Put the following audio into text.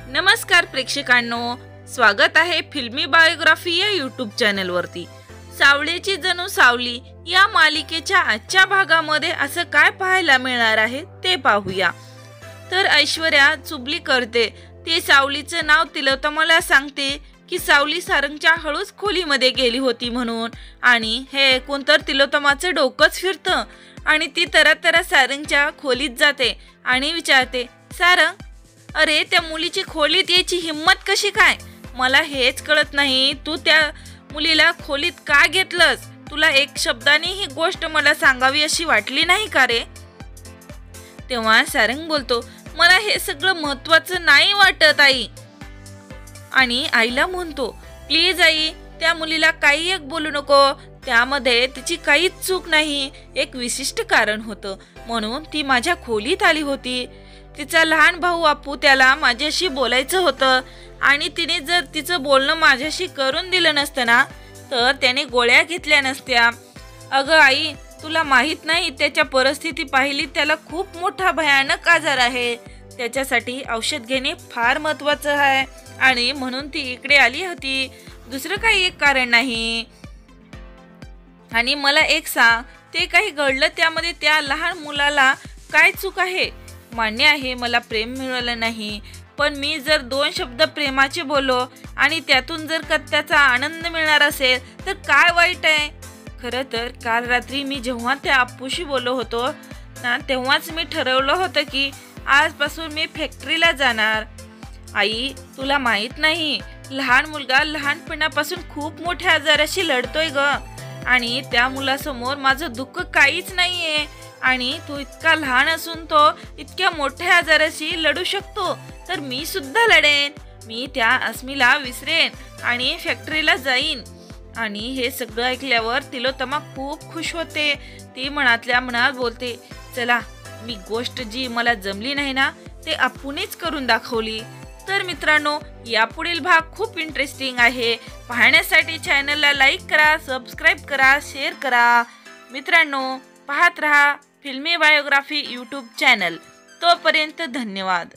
नमस्कार प्रेक्षकांनो, स्वागत आहे फिल्मी बायोग्राफी या यूट्यूब चॅनलवरती। सावळीची जणू सावली या मालिकेच्या आजच्या भागामध्ये असं काय पाहायला मिळणार आहे ते पाहूया। तर ऐश्वर्या चुगली करते, ती सावलीचं नाव तिलोत्तमाला सांगते की सावली सारंगच्या हळूच खोलीमध्ये गेली होती म्हणून, आणि हे ऐकून तर तिलोत्तमाचं डोकंच फिरतं आणि ती तरतरा सारंगच्या खोलीत जाते आणि विचारते, सारंग अरे त्या मुलीची खोलीत यायची हिम्मत कशी काय? मला हेच कळत नाही, तू त्या मुलीला खोलीत का घेतलंस? तुला एक शब्दाने ही गोष्ट मला सांगावी अशी वाटली नाही का रे? तेव्हा सारंग बोलतो, मला हे सगळं महत्त्वाचं नाही वाटत आई। आणि आईला म्हणतो, प्लीज आई, त्या मुलीला काही एक बोलू नको, त्यामध्ये तिची काहीच चूक नाही, एक विशिष्ट कारण होतं म्हणून ती माझ्या खोलीत आली होती। तिचा लहान भाऊ आपू त्याला माझ्याशी बोलायचं होतं आणि तिने जर तिचं बोलणं माझ्याशी करून दिलं नसतं ना तर त्याने गोळ्या घेतल्या नसत्या। अगं आई, तुला माहित नाही त्याच्या परिस्थिती पाहिली, त्याला खूप मोठा भयानक आजार आहे, त्याच्यासाठी औषध घेणे फार महत्त्वाचं आहे आणि म्हणून ती इकडे आली होती, दुसरं काही एक कारण नाही। आणि मला एक सांग, ते काही घडलं त्यामध्ये त्या लहान मुलाला काय चूक आहे? मान्य आहे मला प्रेम मिळालं नाही, पण मी जर दोन शब्द प्रेमाचे बोललो आणि त्यातून जर त्याचा आनंद मिळणार असेल तर काय वाईट आहे? खरं तर काल रात्री मी जेव्हा त्या अप्पूशी बोललो होतो ना, तेव्हाच मी ठरवलं होतं की आजपासून मी फॅक्टरीला जाणार। आई, तुला माहित नाही, लहान मुलगा लहानपणापासून खूप मोठ्या आजाराशी लढतोय ग, आणि त्या मुलासमोर माझं दुःख काहीच नाहीये, आणि तो इतका लहान असून तो इतक्या मोठ्या आजाराशी लढू शकतो, तर मी सुद्धा लढेन, मी त्या अस्मीला विसरेन आणि फॅक्टरीला जाईन। आणि हे सगळं ऐकल्यावर तिलोत्तमा खूप खुश होते, ती मनातल्या मनात बोलते, चला मी गोष्ट जी मला जमली नाही ना ते अप्पूनेच करून दाखवली। तर मित्रांनो, यापुढील भाग खूप इंटरेस्टिंग आहे, पाहण्यासाठी चॅनलला लाईक करा, सबस्क्राईब करा, शेअर करा। मित्रांनो, पाहत रहा फिल्मी बायोग्राफी यूट्यूब चॅनल। तोपर्यंत धन्यवाद।